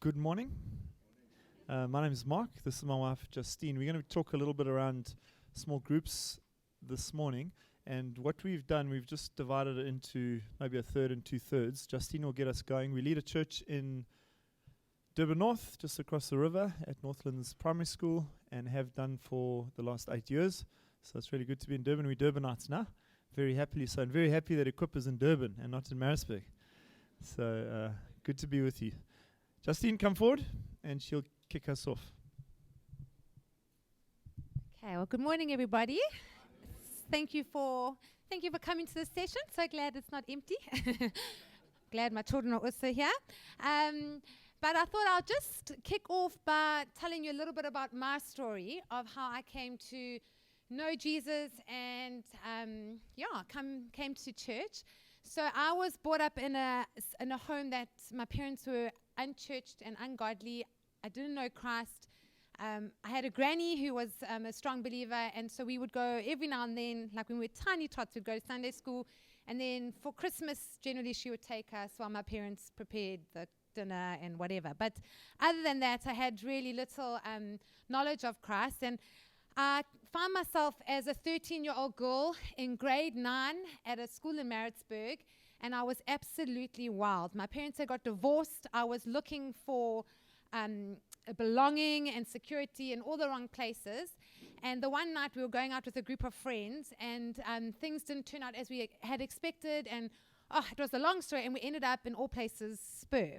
Good morning. My name is Mark. This is my wife, Justine. We're going to talk a little bit around small groups this morning. And what we've done, we've just divided it into maybe a third and two-thirds. Justine will get us going. We lead a church in Durban North, just across the river at Northlands Primary School, and have done for the last 8 years. So it's really good to be in Durban. We're Durbanites now, very happily so. And very happy that Equip is in Durban and not in Maritzburg. So good to be with you. Justine, come forward, and she'll kick us off. Okay, well, good morning, everybody. Thank you for coming to this session. So glad it's not empty. Glad my children are also here. But I thought I'll just kick off by telling you a little bit about my story of how I came to know Jesus and came to church. So I was brought up in a home that my parents were unchurched and ungodly. I didn't know Christ. I had a granny who was a strong believer, and so we would go every now and then, like when we were tiny tots, we'd go to Sunday school, and then for Christmas, generally she would take us while my parents prepared the dinner and whatever. But other than that, I had really little knowledge of Christ, and I found myself as a 13-year-old girl in grade 9 at a school in Maritzburg, and I was absolutely wild. My parents had got divorced. I was looking for belonging and security in all the wrong places. And the one night we were going out with a group of friends, and things didn't turn out as we had expected. And it was a long story, and we ended up in all places Spur.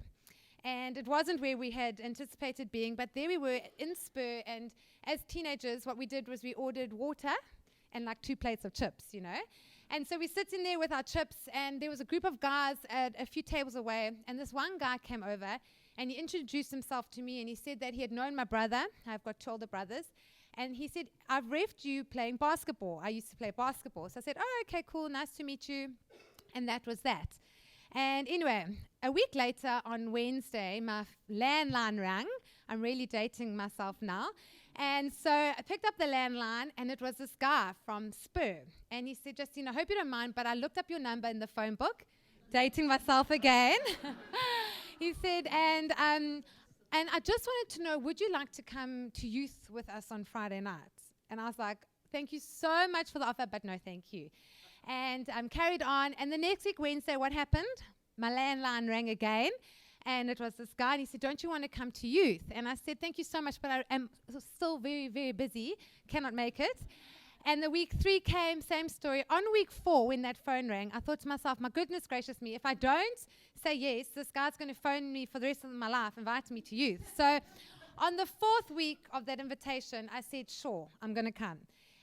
And it wasn't where we had anticipated being, but there we were in Spur. And as teenagers, what we did was we ordered water and like 2 plates of chips, you know. And so we're sitting there with our chips, and there was a group of guys at a few tables away, and this one guy came over, and he introduced himself to me, and he said that he had known my brother. I've got 2 older brothers. And he said, I've reffed you playing basketball. I used to play basketball. So I said, oh, okay, cool, nice to meet you. And that was that. And anyway, a week later on Wednesday, my landline rang. I'm really dating myself now. And so I picked up the landline, and it was this guy from Spur. And he said, Justine, I hope you don't mind, but I looked up your number in the phone book, dating myself again. He said, and I just wanted to know, would you like to come to youth with us on Friday nights? And I was like, thank you so much for the offer, but no thank you. And carried on. And the next week, Wednesday, what happened? My landline rang again. And it was this guy, and he said, don't you want to come to youth? And I said, thank you so much, but I am still very, very busy, cannot make it. And the week 3 came, same story. On week 4, when that phone rang, I thought to myself, my goodness gracious me, if I don't say yes, this guy's going to phone me for the rest of my life, invite me to youth. So on the 4th week of that invitation, I said, sure, I'm going to come.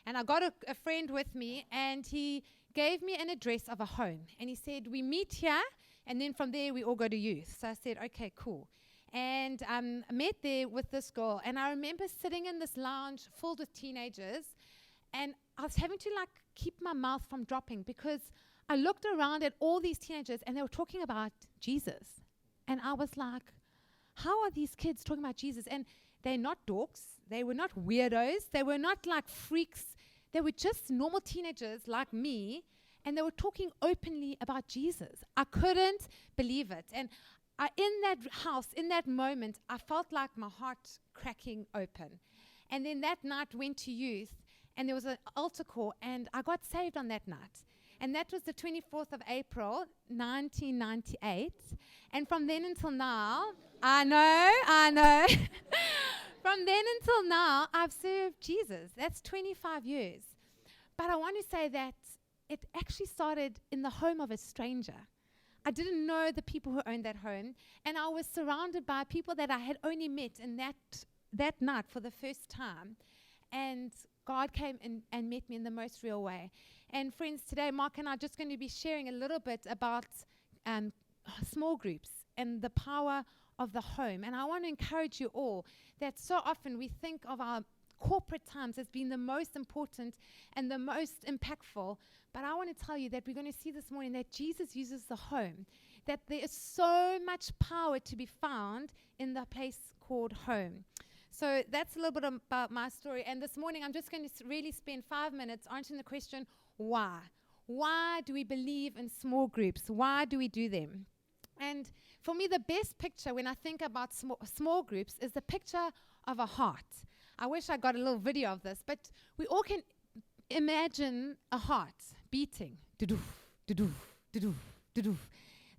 And I got a friend with me, and he gave me an address of a home. And he said, we meet here, and then from there, we all go to youth. So I said, okay, cool. And I met there with this girl. And I remember sitting in this lounge filled with teenagers. And I was having to, keep my mouth from dropping, because I looked around at all these teenagers, and they were talking about Jesus. And I was like, how are these kids talking about Jesus? And they're not dorks. They were not weirdos. They were not like freaks. They were just normal teenagers like me. And they were talking openly about Jesus. I couldn't believe it. And in that house, in that moment, I felt like my heart cracking open. And then that night went to youth, and there was an altar call, and I got saved on that night. And that was the 24th of April, 1998. And from then until now, I know. From then until now, I've served Jesus. That's 25 years. But I want to say that it actually started in the home of a stranger. I didn't know the people who owned that home, and I was surrounded by people that I had only met in that night for the first time. And God came and met me in the most real way. And friends, today Mark and I are just going to be sharing a little bit about small groups and the power of the home. And I want to encourage you all that so often we think of our corporate times as being the most important and the most impactful. But I want to tell you that we're going to see this morning that Jesus uses the home, that there is so much power to be found in the place called home. So that's a little bit about my story. And this morning, I'm just going to really spend 5 minutes answering the question, why? Why do we believe in small groups? Why do we do them? And for me, the best picture when I think about small groups is the picture of a heart. I wish I got a little video of this, but we all can imagine a heart beating. Do-doof, do-doof, do-doof, do-doof.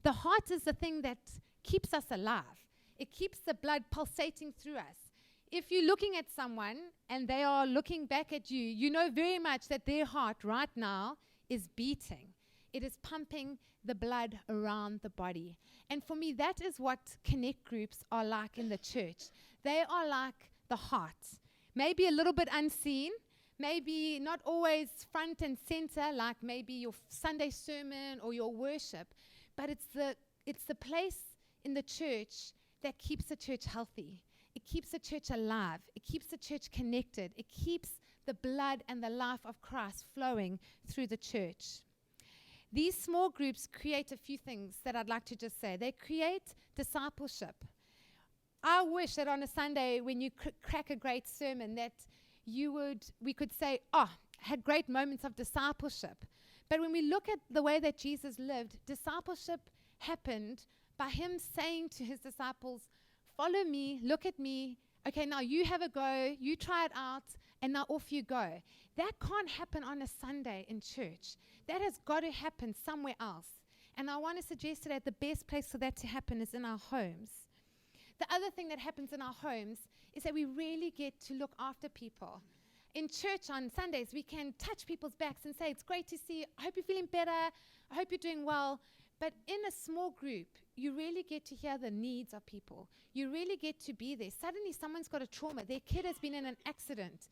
The heart is the thing that keeps us alive. It keeps the blood pulsating through us. If you're looking at someone and they are looking back at you, you know very much that their heart right now is beating. It is pumping the blood around the body. And for me, that is what connect groups are like in the church. They are like the heart. Maybe a little bit unseen, maybe not always front and center, like maybe your Sunday sermon or your worship, but it's the place in the church that keeps the church healthy. It keeps the church alive. It keeps the church connected. It keeps the blood and the life of Christ flowing through the church. These small groups create a few things that I'd like to just say. They create discipleship. I wish that on a Sunday when you crack a great sermon that we could say, had great moments of discipleship. But when we look at the way that Jesus lived, discipleship happened by him saying to his disciples, follow me, look at me. Okay, now you have a go, you try it out, and now off you go. That can't happen on a Sunday in church. That has got to happen somewhere else. And I want to suggest that the best place for that to happen is in our homes. The other thing that happens in our homes is that we really get to look after people. In church on Sundays, we can touch people's backs and say, it's great to see you. I hope you're feeling better. I hope you're doing well. But in a small group, you really get to hear the needs of people. You really get to be there. Suddenly, someone's got a trauma. Their kid has been in an accident.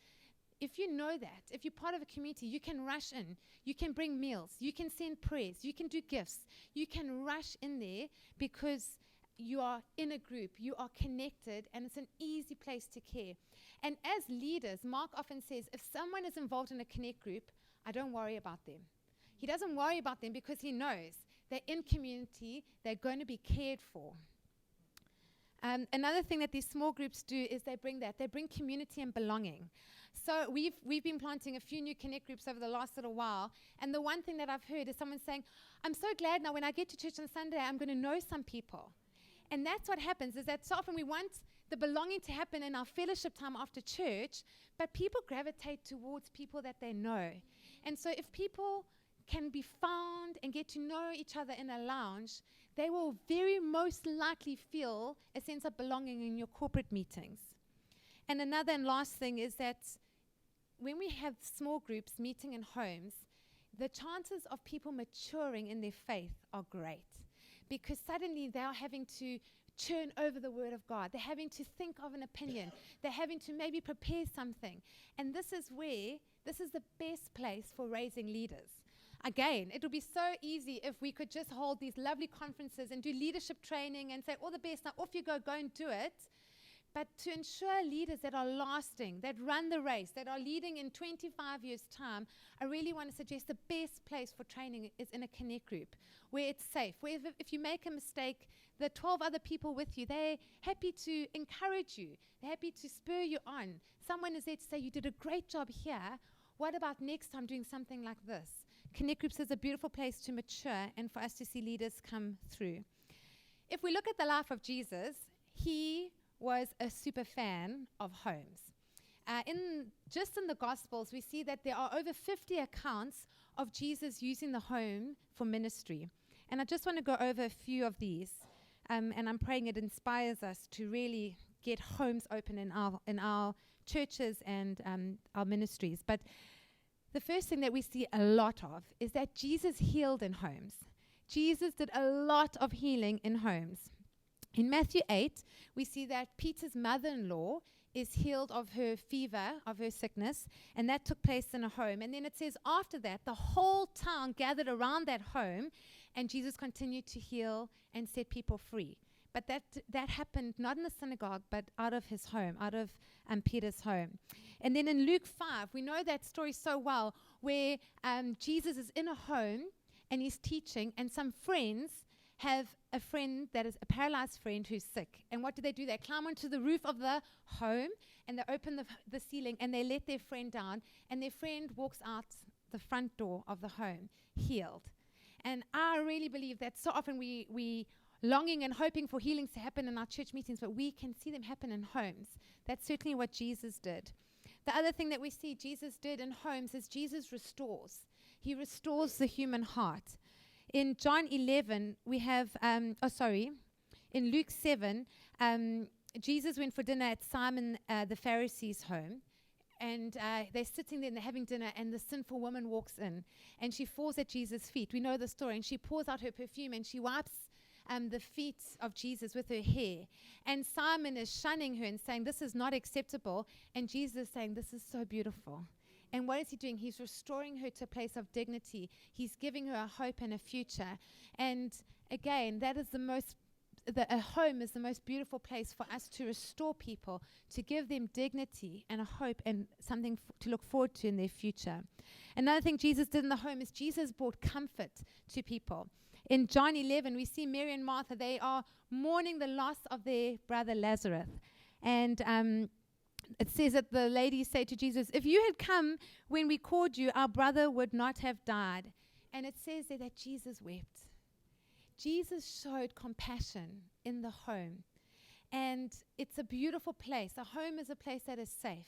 If you know that, if you're part of a community, you can rush in. You can bring meals. You can send prayers. You can do gifts. You can rush in there because you are in a group. You are connected, and it's an easy place to care. And as leaders, Mark often says, if someone is involved in a connect group, I don't worry about them. He doesn't worry about them because he knows they're in community, they're going to be cared for. Another thing that these small groups do is they bring community and belonging. So we've been planting a few new connect groups over the last little while, and the one thing that I've heard is someone saying, I'm so glad now when I get to church on Sunday, I'm going to know some people. And that's what happens, is that so often we want the belonging to happen in our fellowship time after church, but people gravitate towards people that they know. And so if people can be found and get to know each other in a lounge, they will very most likely feel a sense of belonging in your corporate meetings. And another and last thing is that when we have small groups meeting in homes, the chances of people maturing in their faith are great, because suddenly they are having to churn over the Word of God. They're having to think of an opinion. They're having to maybe prepare something. And this is the best place for raising leaders. Again, it would be so easy if we could just hold these lovely conferences and do leadership training and say, all the best, now off you go and do it. But to ensure leaders that are lasting, that run the race, that are leading in 25 years' time, I really want to suggest the best place for training is in a connect group, where it's safe, where if you make a mistake, the 12 other people with you, they're happy to encourage you. They're happy to spur you on. Someone is there to say, you did a great job here. What about next time doing something like this? Connect groups is a beautiful place to mature and for us to see leaders come through. If we look at the life of Jesus, he was a super fan of homes. In the Gospels, we see that there are over 50 accounts of Jesus using the home for ministry. And I just want to go over a few of these. And I'm praying it inspires us to really get homes open in our churches and our ministries. But the first thing that we see a lot of is that Jesus healed in homes. Jesus did a lot of healing in homes. In Matthew 8, we see that Peter's mother-in-law is healed of her fever, of her sickness, and that took place in a home. And then it says after that, the whole town gathered around that home, and Jesus continued to heal and set people free. But that happened not in the synagogue, but out of his home, out of Peter's home. And then in Luke 5, we know that story so well, where Jesus is in a home, and he's teaching, and some friends have a friend that is a paralyzed friend who's sick. And what do? They climb onto the roof of the home, and they open the ceiling, and they let their friend down, and their friend walks out the front door of the home, healed. And I really believe that so often we longing and hoping for healings to happen in our church meetings, but we can see them happen in homes. That's certainly what Jesus did. The other thing that we see Jesus did in homes is Jesus restores. He restores the human heart. In John 11, we have, in Luke 7, Jesus went for dinner at Simon the Pharisee's home. And they're sitting there and they're having dinner, and the sinful woman walks in, and she falls at Jesus' feet. We know the story. And she pours out her perfume, and she wipes the feet of Jesus with her hair. And Simon is shunning her and saying, this is not acceptable. And Jesus is saying, this is so beautiful. And what is he doing? He's restoring her to a place of dignity. He's giving her a hope and a future. And again, that is a home is the most beautiful place for us to restore people, to give them dignity and a hope and something to look forward to in their future. Another thing Jesus did in the home is Jesus brought comfort to people. In John 11, we see Mary and Martha. They are mourning the loss of their brother Lazarus. And it says that the ladies say to Jesus, if you had come when we called you, our brother would not have died. And it says there that Jesus wept. Jesus showed compassion in the home. And it's a beautiful place. A home is a place that is safe.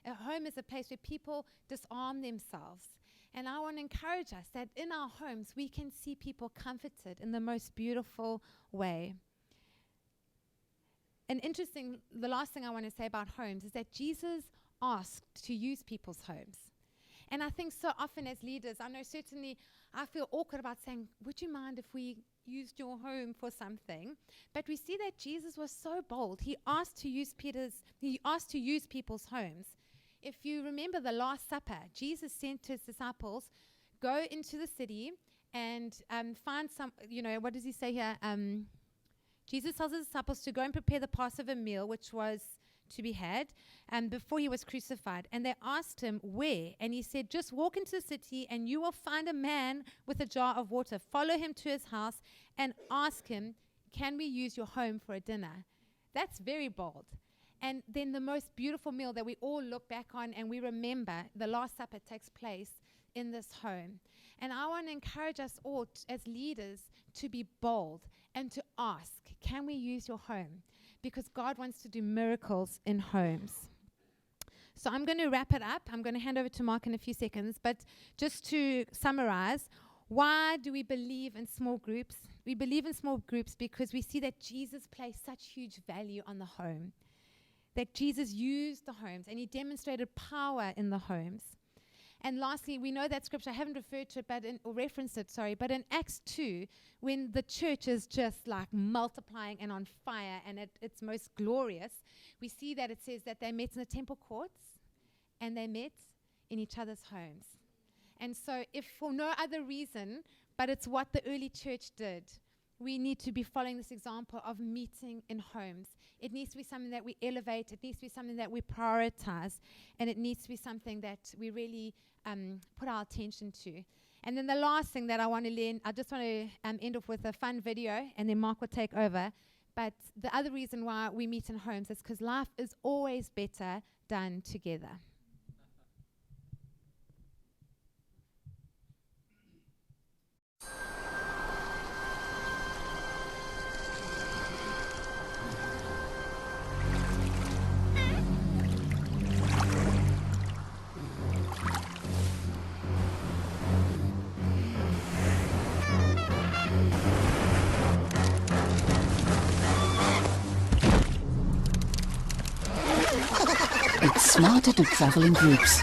A home is a place where people disarm themselves. And I want to encourage us that in our homes, we can see people comforted in the most beautiful way. The last thing I want to say about homes is that Jesus asked to use people's homes. And I think so often as leaders, I know certainly I feel awkward about saying, would you mind if we used your home for something? But we see that Jesus was so bold. He asked to use people's homes. If you remember the Last Supper, Jesus sent to his disciples, go into the city and find some, what does he say here? Jesus tells his disciples to go and prepare the Passover meal, which was to be had, before he was crucified. And they asked him where, and he said, just walk into the city and you will find a man with a jar of water. Follow him to his house and ask him, can we use your home for a dinner? That's very bold. And then the most beautiful meal that we all look back on and we remember, the Last Supper takes place in this home. And I want to encourage us all as leaders to be bold and to ask, can we use your home? Because God wants to do miracles in homes. So I'm going to wrap it up. I'm going to hand over to Mark in a few seconds. But just to summarize, why do we believe in small groups? We believe in small groups because we see that Jesus placed such huge value on the home. That Jesus used the homes and he demonstrated power in the homes. And lastly, we know that scripture, I haven't referred to it, or referenced it, but in Acts 2, when the church is just like multiplying and on fire and at its most glorious, we see that it says that they met in the temple courts and they met in each other's homes. And so if for no other reason, but it's what the early church did, we need to be following this example of meeting in homes. It needs to be something that we elevate. It needs to be something that we prioritize. And it needs to be something that we really put our attention to. And then the last thing that I want to learn, I just want to end off with a fun video, and then Mark will take over. But the other reason why we meet in homes is because life is always better done together. It's smarter to travel in groups.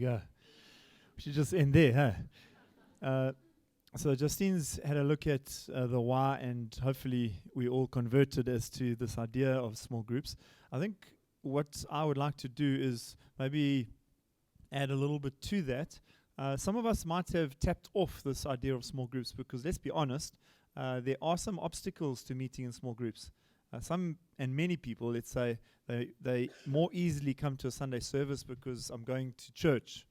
go. We should just end there, huh? So Justine's had a look at the why, and hopefully we all converted as to this idea of small groups. I think what I would like to do is maybe add a little bit to that. Some of us might have tapped off this idea of small groups because, let's be honest, there are some obstacles to meeting in small groups. Some and many people, let's say, they more easily come to a Sunday service because I'm going to church.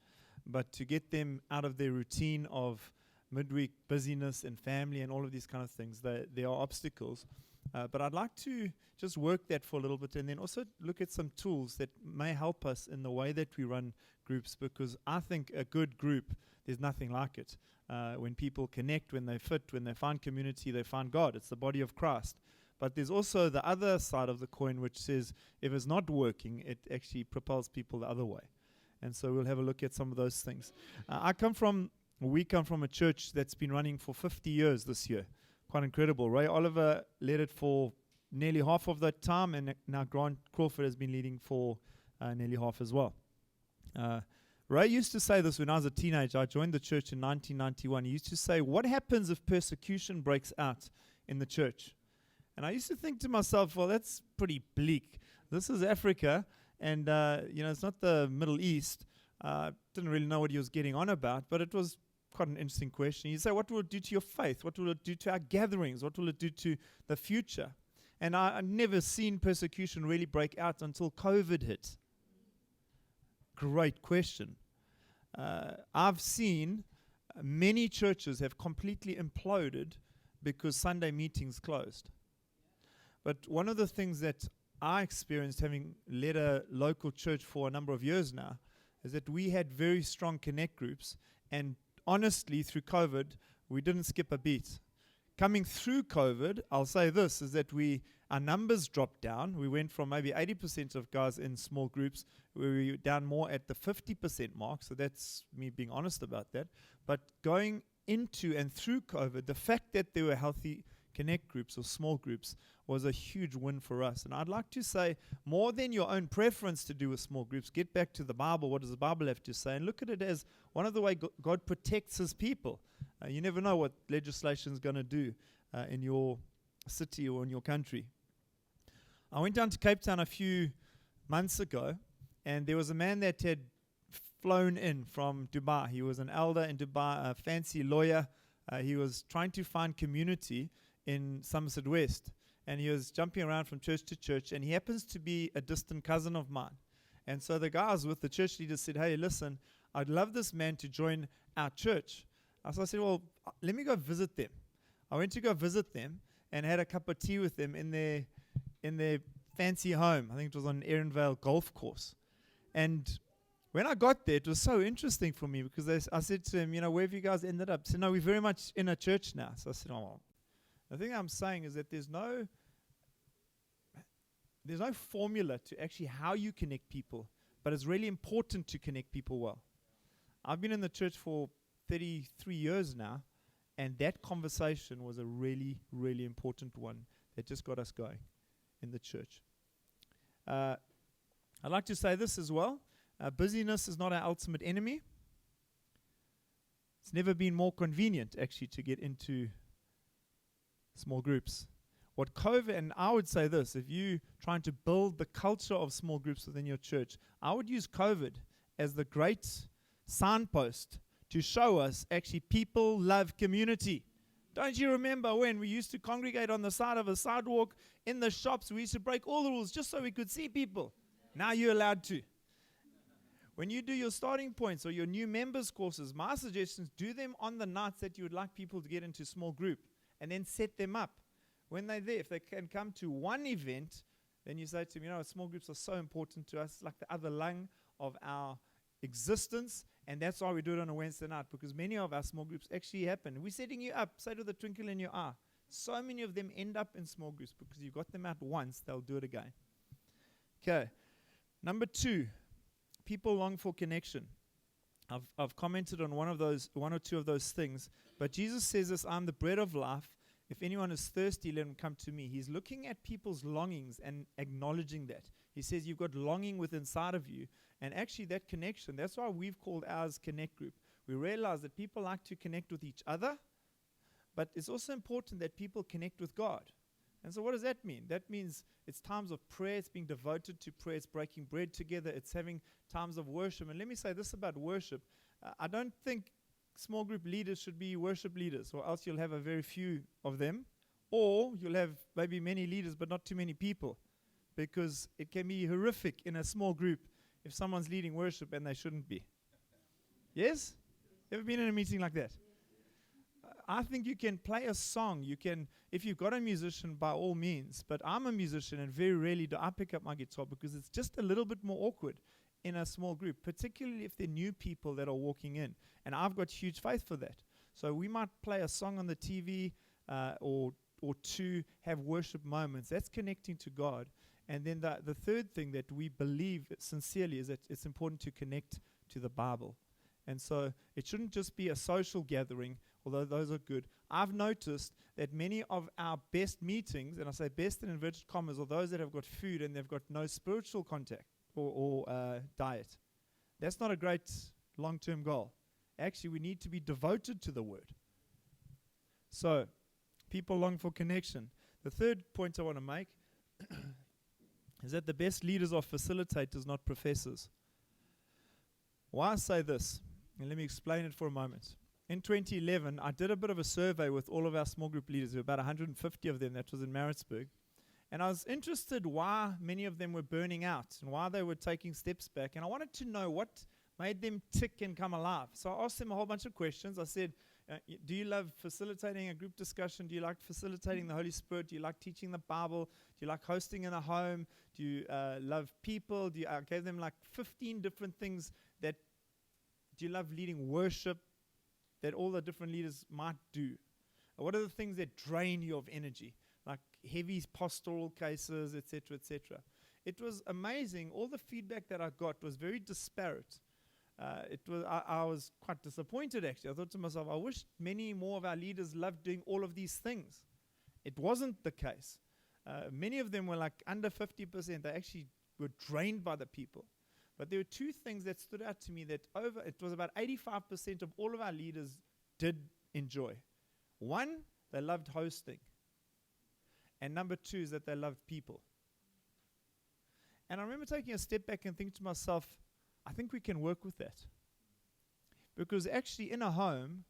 But to get them out of their routine of midweek busyness and family and all of these kind of things, there are obstacles. But I'd like to just work that for a little bit and then also look at some tools that may help us in the way that we run groups, because I think a good group, there's nothing like it. When people connect, when they fit, when they find community, they find God. It's the body of Christ. But there's also the other side of the coin, which says if it's not working, it actually propels people the other way. And so we'll have a look at some of those things. We come from a church that's been running for 50 years this year. Quite incredible. Ray Oliver led it for nearly half of that time, and now Grant Crawford has been leading for nearly half as well. Ray used to say this when I was a teenager. I joined the church in 1991. He used to say, what happens if persecution breaks out in the church? And I used to think to myself, well, that's pretty bleak. This is Africa, and it's not the Middle East. Didn't really know what he was getting on about, but it was quite an interesting question. You say, what will it do to your faith? What will it do to our gatherings? What will it do to the future? And I'd never seen persecution really break out until COVID hit. Great question. I've seen many churches have completely imploded because Sunday meetings closed. But one of the things that I experienced, having led a local church for a number of years now, is that we had very strong connect groups, and honestly, through COVID, we didn't skip a beat. Coming through COVID, I'll say this, is that our numbers dropped down. We went from maybe 80% of guys in small groups, where we were down more at the 50% mark, so that's me being honest about that. But going into and through COVID, the fact that there were healthy connect groups or small groups was a huge win for us. And I'd like to say, more than your own preference to do with small groups, get back to the Bible. What does the Bible have to say? And look at it as one of the way God protects his people. You never know what legislation is going to do in your city or in your country. I went down to Cape Town a few months ago, and there was a man that had flown in from Dubai. He was an elder in Dubai, a fancy lawyer. He was trying to find community in Somerset West, and he was jumping around from church to church, and he happens to be a distant cousin of mine. And so the guys with the church leaders said, hey, listen, I'd love this man to join our church. So I said, well, let me go visit them. I went to go visit them and had a cup of tea with them in their fancy home. I think it was on Ehrenvale Golf Course. And when I got there, it was so interesting for me because I said to him, where have you guys ended up? He said, no, we're very much in a church now. So I said, oh, well, the thing I'm saying is that there's no formula to actually how you connect people, but it's really important to connect people well. I've been in the church for 33 years now, and that conversation was a really, really important one that just got us going in the church. I'd like to say this as well. Busyness is not our ultimate enemy. It's never been more convenient, actually, to get into small groups. What COVID, and I would say this, if you're trying to build the culture of small groups within your church, I would use COVID as the great signpost to show us actually people love community. Don't you remember when we used to congregate on the side of a sidewalk in the shops? We used to break all the rules just so we could see people. Now you're allowed to. When you do your starting points or your new members courses, my suggestions, do them on the nights that you would like people to get into small group, and then set them up. When they're there, if they can come to one event, then you say to them, small groups are so important to us, like the other lung of our existence, and that's why we do it on a Wednesday night, because many of our small groups actually happen. We're setting you up, say with a twinkle in your eye. So many of them end up in small groups because you got them out once, they'll do it again. Okay, number 2, people long for connection. I've commented on one or two of those things, but Jesus says this, I'm the bread of life. If anyone is thirsty, let him come to me. He's looking at people's longings and acknowledging that. He says you've got longing within inside of you. And actually that connection, that's why we've called ours Connect Group. We realize that people like to connect with each other, but it's also important that people connect with God. And so what does that mean? That means it's times of prayer, it's being devoted to prayer, it's breaking bread together, it's having times of worship. And let me say this about worship. I don't think small group leaders should be worship leaders, or else you'll have a very few of them, or you'll have maybe many leaders but not too many people, because it can be horrific in a small group if someone's leading worship and they shouldn't be. Yes? Ever been in a meeting like that? I think you can play a song. You can, if you've got a musician, by all means. But I'm a musician, and very rarely do I pick up my guitar because it's just a little bit more awkward in a small group, particularly if they're new people that are walking in. And I've got huge faith for that. So we might play a song on the TV or two, have worship moments. That's connecting to God. And then the third thing that we believe sincerely is that it's important to connect to the Bible. And so it shouldn't just be a social gathering, although those are good. I've noticed that many of our best meetings, and I say best in inverted commas, are those that have got food and they've got no spiritual contact or diet. That's not a great long-term goal. Actually, we need to be devoted to the Word. So, people long for connection. The third point I want to make is that the best leaders are facilitators, not professors. Why I say this, and let me explain it for a moment. In 2011, I did a bit of a survey with all of our small group leaders. There were about 150 of them. That was in Maritzburg. And I was interested why many of them were burning out and why they were taking steps back. And I wanted to know what made them tick and come alive. So I asked them a whole bunch of questions. I said, do you love facilitating a group discussion? Do you like facilitating the Holy Spirit? Do you like teaching the Bible? Do you like hosting in a home? Do you love people? I gave them like 15 different things that, do you love leading worship? That all the different leaders might do. What are the things that drain you of energy? Like heavy pastoral cases, etc., etc. It was amazing. All the feedback that I got was very disparate. I was quite disappointed, actually. I thought to myself, I wish many more of our leaders loved doing all of these things. It wasn't the case. Many of them were like under 50%. They actually were drained by the people. But there were two things that stood out to me that it was about 85% of all of our leaders did enjoy. One, they loved hosting. And number two is that they loved people. And I remember taking a step back and thinking to myself, I think we can work with that. Because actually in a home,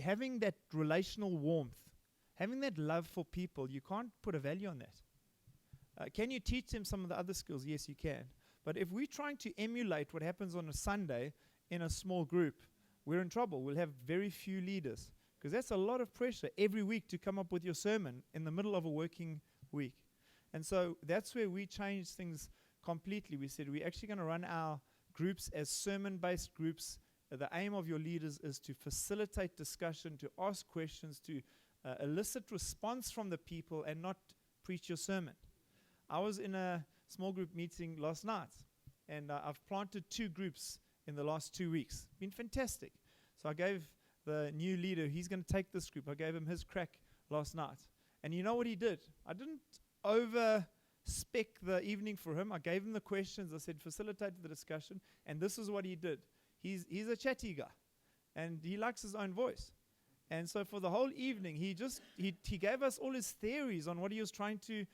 having that relational warmth, having that love for people, you can't put a value on that. Can you teach them some of the other skills? Yes, you can. But if we're trying to emulate what happens on a Sunday in a small group, we're in trouble. We'll have very few leaders. Because that's a lot of pressure every week to come up with your sermon in the middle of a working week. And so that's where we changed things completely. We said we're actually going to run our groups as sermon-based groups. The aim of your leaders is to facilitate discussion, to ask questions, to elicit response from the people and not preach your sermon. I was in a small group meeting last night, and I've planted 2 groups in the last 2 weeks. Been fantastic. So I gave the new leader, he's going to take this group. I gave him his crack last night. And you know what he did? I didn't over-spec the evening for him. I gave him the questions. I said, facilitate the discussion. And this is what he did. He's a chatty guy, and he likes his own voice. And so for the whole evening, he gave us all his theories on what he was trying to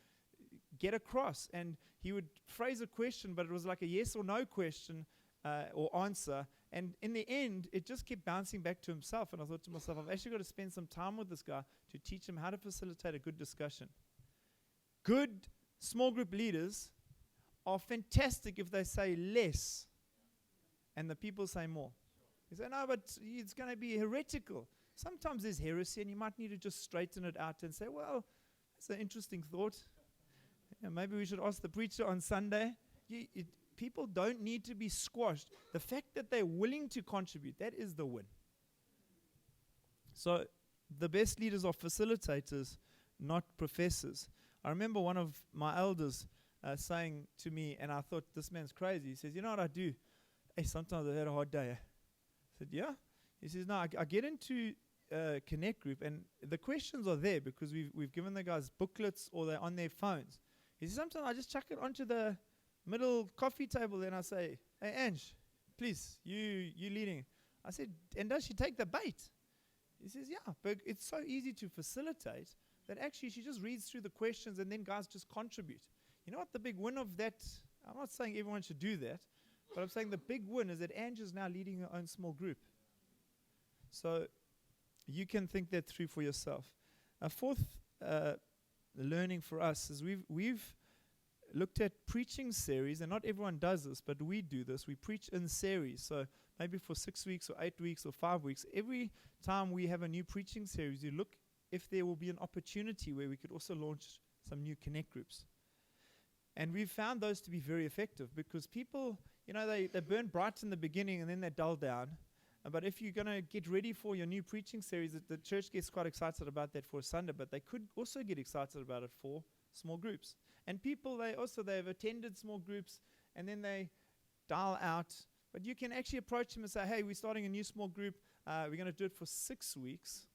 get across. And he would phrase a question, but it was like a yes or no question or answer. And in the end, it just kept bouncing back to himself. And I thought to myself, I've actually got to spend some time with this guy to teach him how to facilitate a good discussion. Good small group leaders are fantastic if they say less and the people say more. You say, no, but it's going to be heretical. Sometimes there's heresy, and you might need to just straighten it out and say, well, that's an interesting thought. Maybe we should ask the preacher on Sunday. People don't need to be squashed. The fact that they're willing to contribute, that is the win. So the best leaders are facilitators, not professors. I remember one of my elders saying to me, and I thought, this man's crazy. He says, you know what I do? Hey, sometimes I've had a hard day. I said, yeah? He says, no, I get into Connect Group, and the questions are there because we've given the guys booklets or they're on their phones. He says, sometimes I just chuck it onto the middle coffee table, then I say, hey, Ange, please, you leading. I said, and does she take the bait? He says, yeah, but it's so easy to facilitate that actually she just reads through the questions and then guys just contribute. You know what the big win of that, I'm not saying everyone should do that, but I'm saying the big win is that Ange is now leading her own small group. So you can think that through for yourself. A fourth learning for us is we've looked at preaching series, and not everyone does this, but we do this. We preach in series. So maybe for 6 weeks or 8 weeks or 5 weeks, every time we have a new preaching series, you look if there will be an opportunity where we could also launch some new connect groups. And we've found those to be very effective because people, they burn bright in the beginning and then they dull down. But if you're going to get ready for your new preaching series, the church gets quite excited about that for a Sunday, but they could also get excited about it for small groups. And people, they've attended small groups and then they dial out. But you can actually approach them and say, hey, we're starting a new small group. We're going to do it for 6 weeks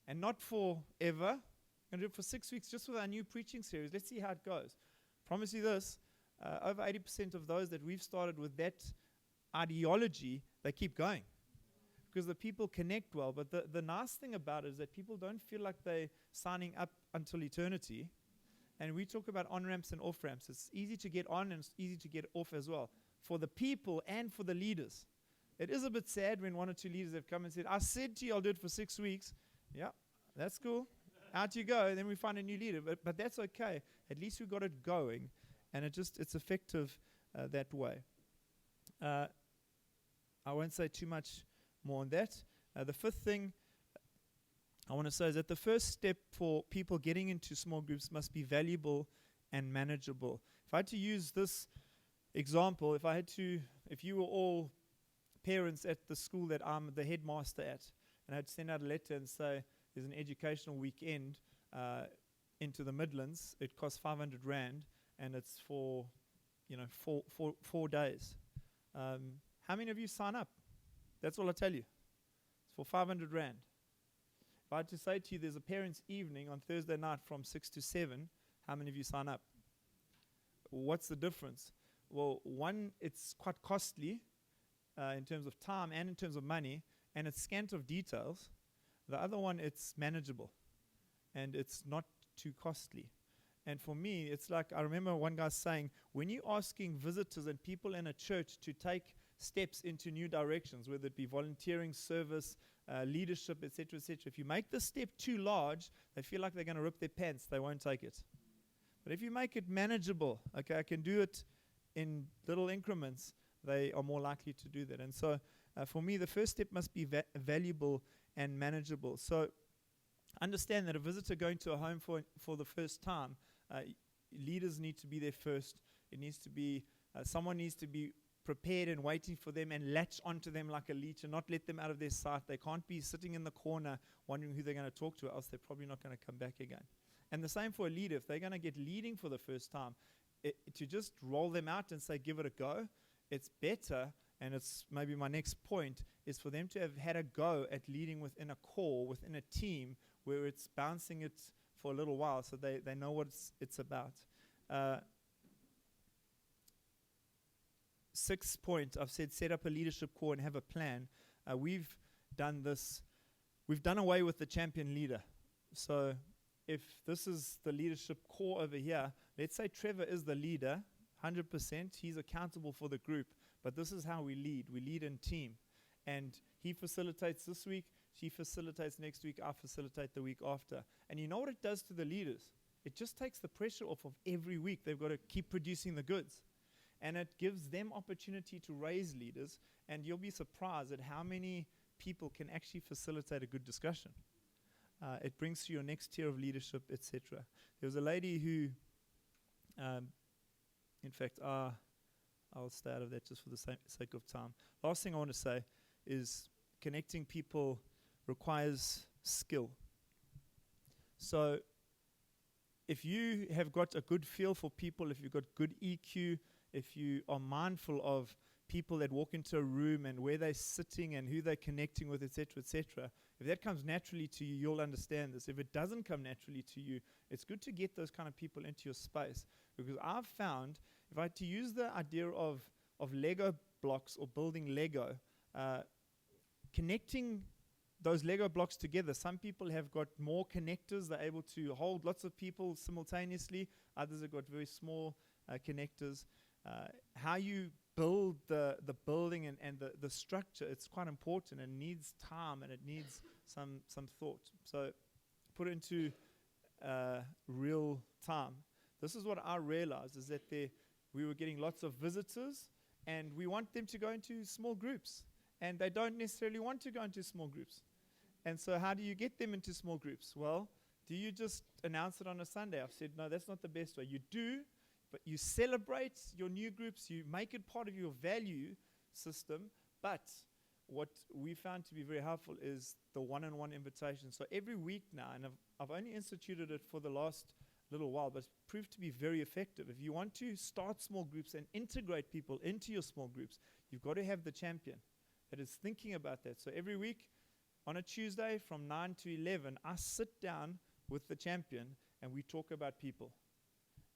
and not forever. We're going to do it for 6 weeks just with our new preaching series. Let's see how it goes. Promise you this, over 80% of those that we've started with that ideology, they keep going. Because the people connect well. But the nice thing about it is that people don't feel like they're signing up until eternity. And we talk about on-ramps and off-ramps. It's easy to get on and it's easy to get off as well. For the people and for the leaders. It is a bit sad when 1 or 2 leaders have come and said, I said to you I'll do it for 6 weeks. Yeah, that's cool. Out you go. And then we find a new leader. But that's okay. At least we got it going. And it's effective that way. I won't say too much more on that. The fifth thing I want to say is that the first step for people getting into small groups must be valuable and manageable. If I had to use this example, if you were all parents at the school that I'm the headmaster at, and I had to send out a letter and say there's an educational weekend into the Midlands, it costs 500 Rand, and it's for 4 days. How many of you sign up? That's all I tell you. It's for 500 Rand. If I had to say to you there's a parents' evening on Thursday night from 6 to 7, how many of you sign up? What's the difference? Well, one, it's quite costly in terms of time and in terms of money, and it's scant of details. The other one, it's manageable, and it's not too costly. And for me, it's like, I remember one guy saying, when you're asking visitors and people in a church to take steps into new directions, whether it be volunteering, service, leadership, etc., if you make the step too large, they feel like they're going to rip their pants. They won't take it. But if you make it manageable, okay, I can do it in little increments, they are more likely to do that. And so for me, the first step must be valuable and manageable. So understand that a visitor going to a home for the first time, leaders need to be there first. It needs to be, someone needs to be prepared and waiting for them and latch onto them like a leech and not let them out of their sight. They can't be sitting in the corner wondering who they're going to talk to, else they're probably not going to come back again. And the same for a leader. If they're going to get leading for the first time, to just roll them out and say, give it a go, it's better, and it's maybe my next point, is for them to have had a go at leading within a core, within a team, where it's bouncing it for a little while so they know what it's about. Sixth point, I've said set up a leadership core and have a plan. We've done this. We've done away with the champion leader. So if this is the leadership core over here, let's say Trevor is the leader, 100%. He's accountable for the group. But this is how we lead. We lead in team. And he facilitates this week. She facilitates next week. I facilitate the week after. And you know what it does to the leaders? It just takes the pressure off of every week. They've got to keep producing the goods. And it gives them opportunity to raise leaders. And you'll be surprised at how many people can actually facilitate a good discussion. It brings you your next tier of leadership, etc. There was a lady who, in fact, I'll stay out of that just for the sake of time. Last thing I want to say is connecting people requires skill. So if you have got a good feel for people, if you've got good EQ, if you are mindful of people that walk into a room and where they're sitting and who they're connecting with, etc., etc. If that comes naturally to you, you'll understand this. If it doesn't come naturally to you, it's good to get those kind of people into your space. Because I've found, if I had to use the idea of Lego blocks or building Lego, connecting those Lego blocks together, some people have got more connectors. They're able to hold lots of people simultaneously. Others have got very small connectors. How you build the building and the structure, it's quite important. It needs time and it needs some thought. So put it into real time. This is what I realized, is that we were getting lots of visitors and we want them to go into small groups. And they don't necessarily want to go into small groups. And so how do you get them into small groups? Well, do you just announce it on a Sunday? I've said, no, that's not the best way. You do, but you celebrate your new groups. You make it part of your value system. But what we found to be very helpful is the one-on-one invitation. So every week now, and I've only instituted it for the last little while, but it's proved to be very effective. If you want to start small groups and integrate people into your small groups, you've got to have the champion that is thinking about that. So every week, on a Tuesday from 9 to 11, I sit down with the champion and we talk about people.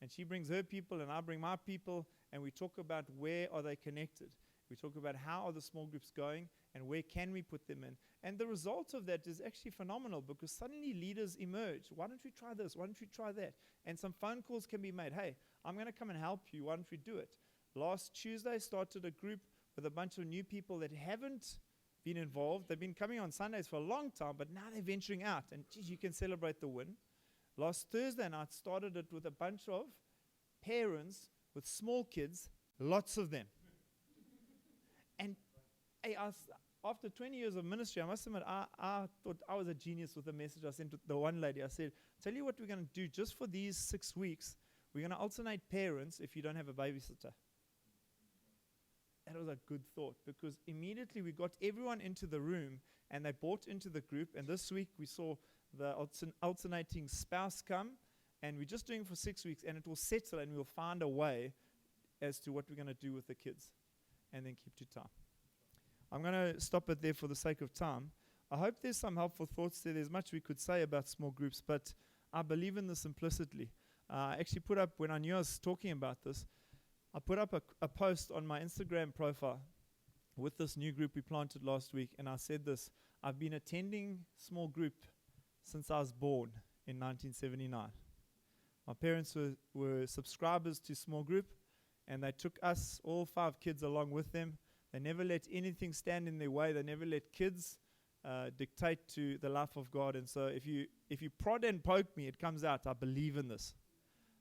And she brings her people and I bring my people, and we talk about where are they connected. We talk about how are the small groups going and where can we put them in. And the result of that is actually phenomenal, because suddenly leaders emerge. Why don't we try this? Why don't we try that? And some phone calls can be made. Hey, I'm going to come and help you. Why don't we do it? Last Tuesday, started a group with a bunch of new people that haven't been involved. They've been coming on Sundays for a long time, but now they're venturing out. And geez, you can celebrate the win. Last Thursday night, started it with a bunch of parents with small kids, lots of them. And hey, after 20 years of ministry, I must admit, I thought I was a genius with the message I sent to the one lady. I said, tell you what we're going to do just for these 6 weeks. We're going to alternate parents if you don't have a babysitter. That was a good thought, because immediately we got everyone into the room and they bought into the group. And this week we saw the alternating spouse come, and we're just doing it for 6 weeks, and it will settle and we'll find a way as to what we're going to do with the kids, and then keep to time. I'm going to stop it there for the sake of time. I hope there's some helpful thoughts there. There's much we could say about small groups, but I believe in the simplicity. I actually put up, when I knew I was talking about this, I put up a post on my Instagram profile with this new group we planted last week, and I said this: I've been attending small group since I was born in 1979. My parents were subscribers to small group, and they took us, all 5 kids, along with them. They never let anything stand in their way. They never let kids dictate to the life of God. And so if you prod and poke me, it comes out. I believe in this.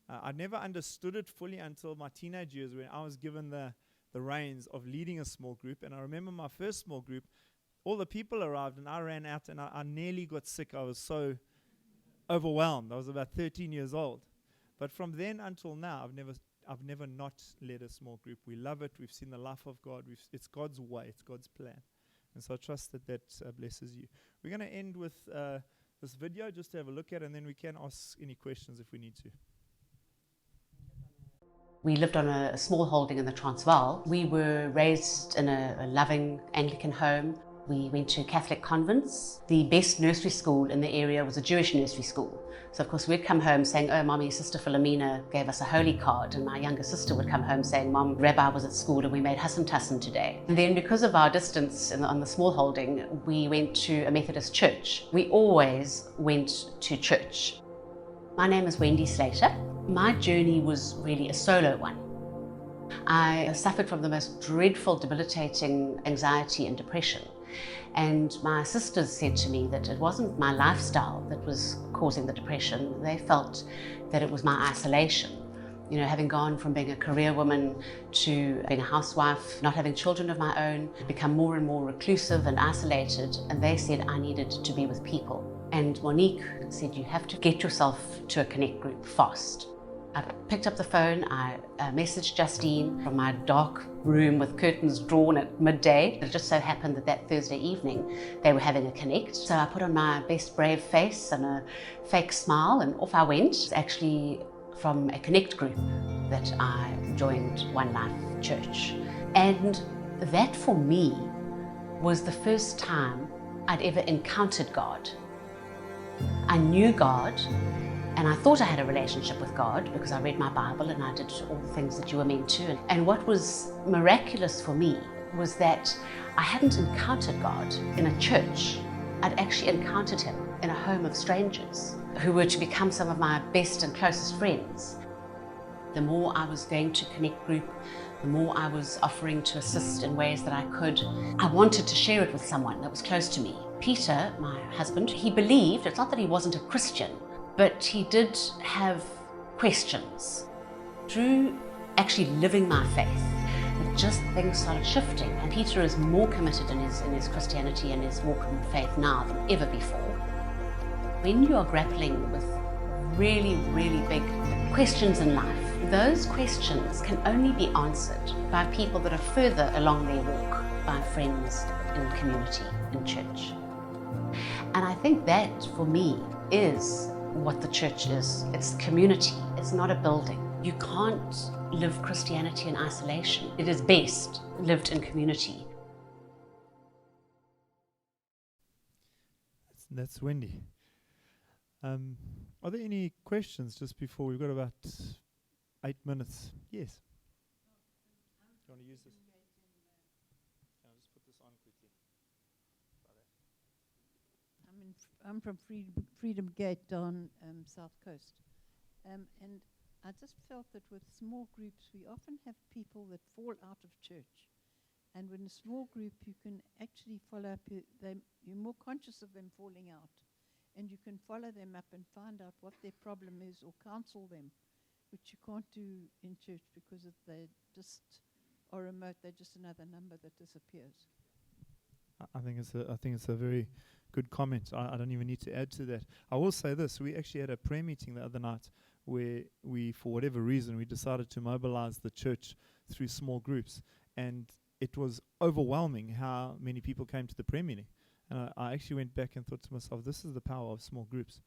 I never understood it fully until my teenage years, when I was given the reins of leading a small group. And I remember my first small group, all the people arrived and I ran out and I nearly got sick. I was so overwhelmed. I was about 13 years old. But from then until now, I've never not led a small group. We love it. We've seen the life of God. It's God's way. It's God's plan. And so I trust that blesses you. We're going to end with this video just to have a look at, and then we can ask any questions if we need to. We lived on a small holding in the Transvaal. We were raised in a loving Anglican home. We went to Catholic convents. The best nursery school in the area was a Jewish nursery school. So of course we'd come home saying, oh, Mommy, Sister Philomena gave us a holy card. And my younger sister would come home saying, Mom, Rabbi was at school and we made Hassan Tussin today. And then because of our distance on the small holding, we went to a Methodist church. We always went to church. My name is Wendy Slater. My journey was really a solo one. I suffered from the most dreadful, debilitating anxiety and depression. And my sisters said to me that it wasn't my lifestyle that was causing the depression. They felt that it was my isolation. You know, having gone from being a career woman to being a housewife, not having children of my own, become more and more reclusive and isolated. And they said I needed to be with people. And Monique said, you have to get yourself to a connect group fast. I picked up the phone, I messaged Justine from my dark room with curtains drawn at midday. It just so happened that Thursday evening they were having a connect. So I put on my best brave face and a fake smile and off I went. It's actually from a connect group that I joined One Life Church. And that for me was the first time I'd ever encountered God. I knew God, and I thought I had a relationship with God because I read my Bible and I did all the things that you were meant to. And what was miraculous for me was that I hadn't encountered God in a church. I'd actually encountered him in a home of strangers who were to become some of my best and closest friends. The more I was going to Connect Group, the more I was offering to assist in ways that I could. I wanted to share it with someone that was close to me. Peter, my husband, he believed, it's not that he wasn't a Christian, but he did have questions. Through actually living my faith, just things started shifting, and Peter is more committed in his Christianity and his walk in faith now than ever before. When you are grappling with really, really big questions in life, those questions can only be answered by people that are further along their walk, by friends in community, in church. And I think that, for me, is what the church is. It's community, it's not a building. You can't live Christianity in isolation. It is best lived in community. That's Wendy. Are there any questions just before? We've got about 8 minutes. Yes. Do you want to use this? I'll just put this on quickly. I'm from Freedom Gate down South Coast. And I just felt that with small groups, we often have people that fall out of church. And with a small group, you can actually follow up. You're more conscious of them falling out. And you can follow them up and find out what their problem is or counsel them, which you can't do in church because they just are remote. They're just another number that disappears. I think it's a very good comment. I don't even need to add to that. I will say this: we actually had a prayer meeting the other night where we, for whatever reason, we decided to mobilize the church through small groups, and it was overwhelming how many people came to the prayer meeting. And I actually went back and thought to myself, this is the power of small groups.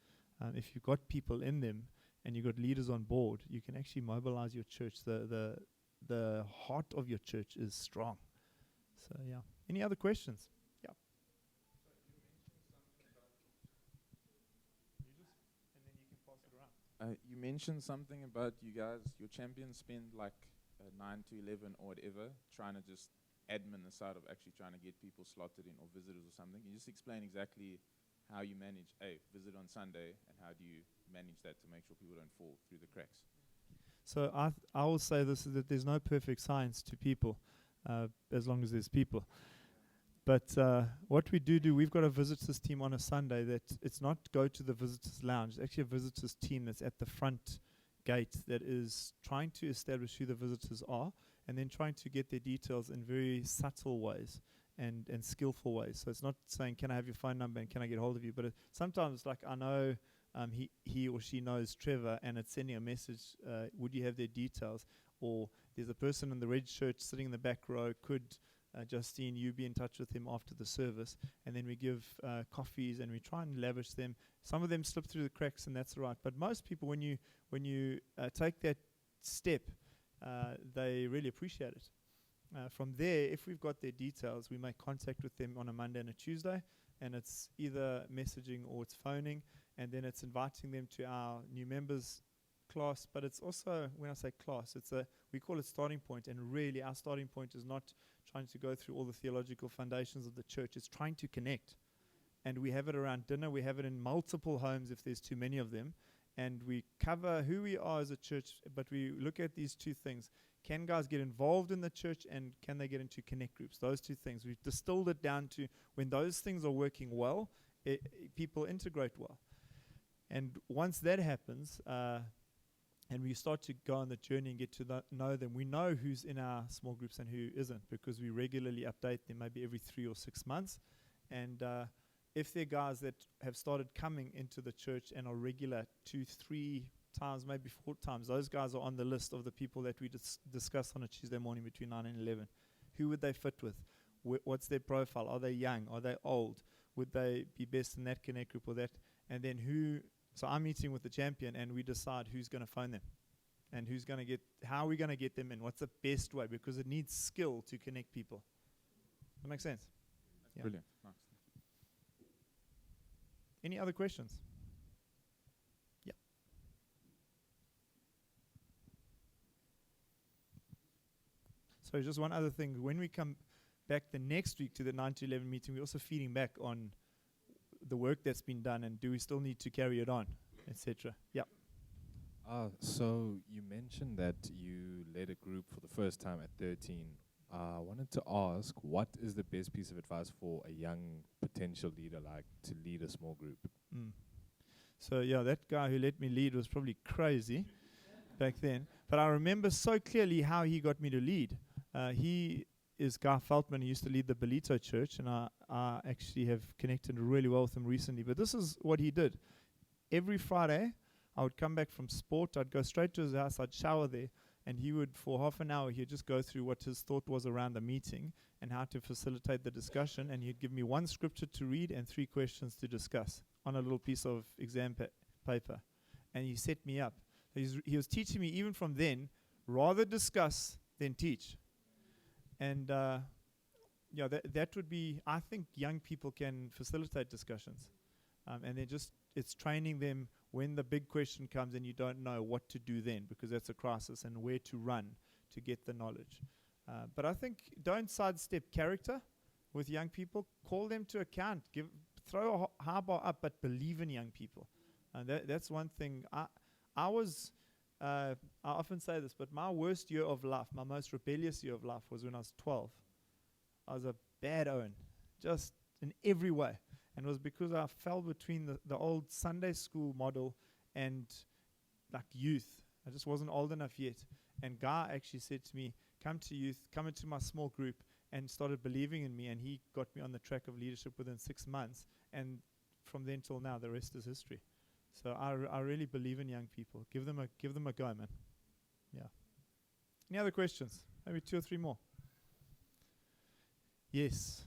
If you've got people in them and you've got leaders on board, you can actually mobilize your church. The heart of your church is strong. So yeah. Any other questions? Yeah. You mentioned something about you guys, your champions spend like 9 to 11 or whatever, trying to just admin the side of actually trying to get people slotted in or visitors or something. Can you just explain exactly how you manage a visit on Sunday and how do you manage that to make sure people don't fall through the cracks? So I will say this, is that there's no perfect science to people, as long as there's people. But what we do, we've got a visitors team on a Sunday that it's not go to the visitors lounge. It's actually a visitors team that's at the front gate that is trying to establish who the visitors are and then trying to get their details in very subtle ways and skillful ways. So it's not saying, can I have your phone number and can I get hold of you? But sometimes, like, I know he or she knows Trevor and it's sending a message, would you have their details? Or there's a person in the red shirt sitting in the back row, could Justine, you be in touch with him after the service? And then we give coffees and we try and lavish them. Some of them slip through the cracks and that's all right. But most people, when you take that step, they really appreciate it. From there, if we've got their details, we make contact with them on a Monday and a Tuesday, and it's either messaging or it's phoning, and then it's inviting them to our new members class. But it's also, when I say class, we call it starting point, and really our starting point is not trying to go through all the theological foundations of the church. It's trying to connect, and we have it around dinner. We have it in multiple homes if there's too many of them, and we cover who we are as a church, but we look at these two things. Can guys get involved in the church, and can they get into connect groups? Those two things. We've distilled it down to when those things are working well, people integrate well. And once that happens, and we start to go on the journey and get to know them, we know who's in our small groups and who isn't, because we regularly update them maybe every 3 or 6 months. And if they're guys that have started coming into the church and are regular 2, 3 times, maybe 4 times, those guys are on the list of the people that we discuss on a Tuesday morning between 9 and 11. Who would they fit with? What's their profile? Are they young? Are they old? Would they be best in that connect group or that? And then so I'm meeting with the champion and we decide who's going to phone them and how are we going to get them in? What's the best way? Because it needs skill to connect people. That makes sense. Yeah. Brilliant. Nice. Any other questions? Yeah. So just one other thing. When we come back the next week to the 9 to 11 meeting, we're also feeding back on the work that's been done and do we still need to carry it on, etc. Yeah. So you mentioned that you led a group for the first time at 13. I wanted to ask, what is the best piece of advice for a young potential leader like to lead a small group? So yeah, that guy who let me lead was probably crazy back then. But I remember so clearly how he got me to lead. He is Guy Feltman. He used to lead the Belito Church, and I actually have connected really well with him recently. But this is what he did. Every Friday, I would come back from sport. I'd go straight to his house. I'd shower there. And he would, for half an hour, he'd just go through what his thought was around the meeting and how to facilitate the discussion. And he'd give me one scripture to read and 3 questions to discuss on a little piece of exam paper. And he set me up. He was teaching me, even from then, rather discuss than teach. And yeah, that would be, I think young people can facilitate discussions. And then it's training them when the big question comes and you don't know what to do then, because that's a crisis, and where to run to get the knowledge. But I think don't sidestep character with young people. Call them to account. Throw a high bar up, but believe in young people. And that's one thing. I often say this, but my worst year of life, my most rebellious year of life, was when I was 12. I was a bad Owen, just in every way. And it was because I fell between the old Sunday school model and like youth. I just wasn't old enough yet. And Guy actually said to me, come to youth, come into my small group, and started believing in me. And he got me on the track of leadership within 6 months. And from then till now, the rest is history. So I really believe in young people. Give them a go, man. Yeah. Any other questions? Maybe 2 or 3 more. Yes.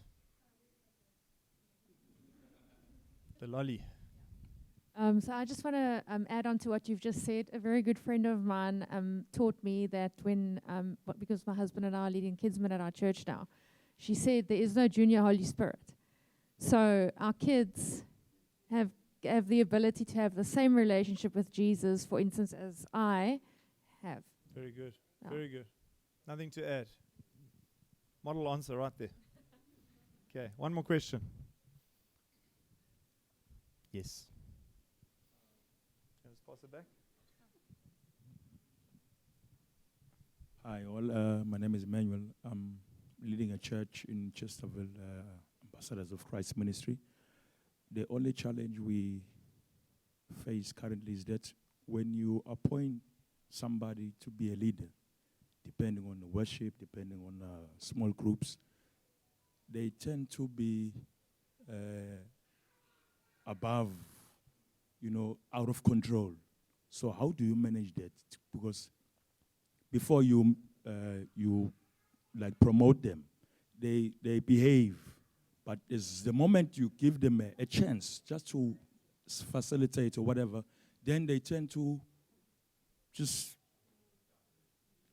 The lolly. So I just want to add on to what you've just said. A very good friend of mine taught me that when, because my husband and I are leading Kidsmen at our church now, she said there is no junior Holy Spirit. So our kids have the ability to have the same relationship with Jesus, for instance, as I have. Very good. Yeah. Very good. Nothing to add. Model answer right there. Okay, one more question. Yes. Can I just pass it back? Hi, all. My name is Emmanuel. I'm leading a church in Chesterville, Ambassadors of Christ Ministry. The only challenge we face currently is that when you appoint somebody to be a leader, depending on the worship, depending on small groups, they tend to be above, out of control. So how do you manage that? Because before you promote them, they behave. But it's the moment you give them a chance just to facilitate or whatever, then they tend to just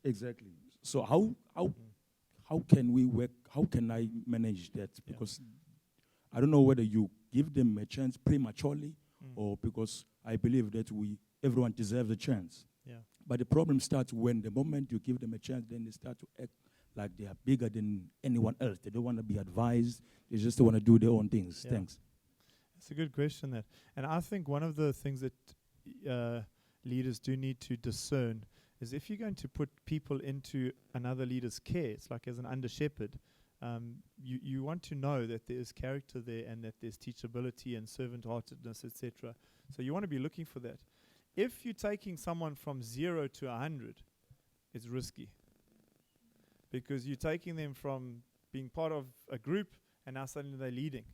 exactly. So how can we work? How can I manage that? Because I don't know whether you give them a chance prematurely or because I believe that everyone deserves a chance. Yeah. But the problem starts when the moment you give them a chance, then they start to act like they are bigger than anyone else. They don't want to be advised. They just want to do their own things. Yeah. Thanks. That's a good question there. And I think one of the things that leaders do need to discern is if you're going to put people into another leader's care, it's like as an under shepherd, you want to know that there is character there and that there's teachability and servant-heartedness, etc. So you want to be looking for that. If you're taking someone from 0 to 100, it's risky. Because you're taking them from being part of a group and now suddenly they're leading.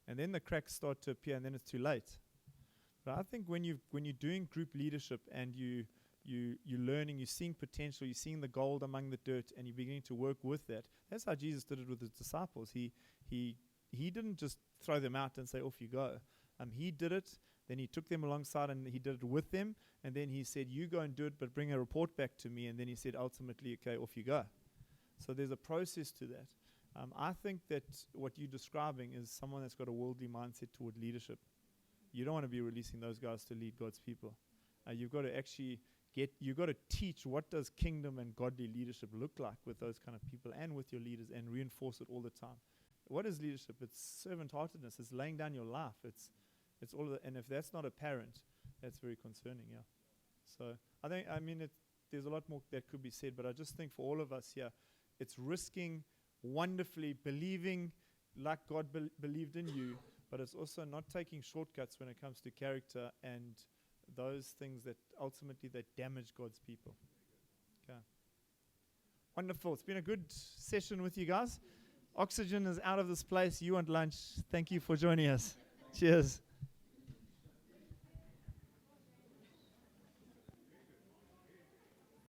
And then the cracks start to appear and then it's too late. But I think when you're doing group leadership and you're learning, you're seeing potential, you're seeing the gold among the dirt, and you're beginning to work with that. That's how Jesus did it with his disciples. He didn't just throw them out and say, off you go. He did it, then he took them alongside and he did it with them, and then he said, you go and do it, but bring a report back to me, and then he said, ultimately, okay, off you go. So there's a process to that. I think that what you're describing is someone that's got a worldly mindset toward leadership. You don't want to be releasing those guys to lead God's people. You've got to actually you've got to teach what does kingdom and godly leadership look like with those kind of people and with your leaders, and reinforce it all the time. What is leadership? It's servant-heartedness. It's laying down your life. It's all of that. And if that's not apparent, that's very concerning, yeah. So I mean, there's a lot more that could be said, but I just think for all of us here, it's risking wonderfully, believing like God believed in you, but it's also not taking shortcuts when it comes to character and those things that ultimately that damage God's people. Okay. Wonderful. It's been a good session with you guys. Oxygen is out of this place. You want lunch. Thank you for joining us. Cheers.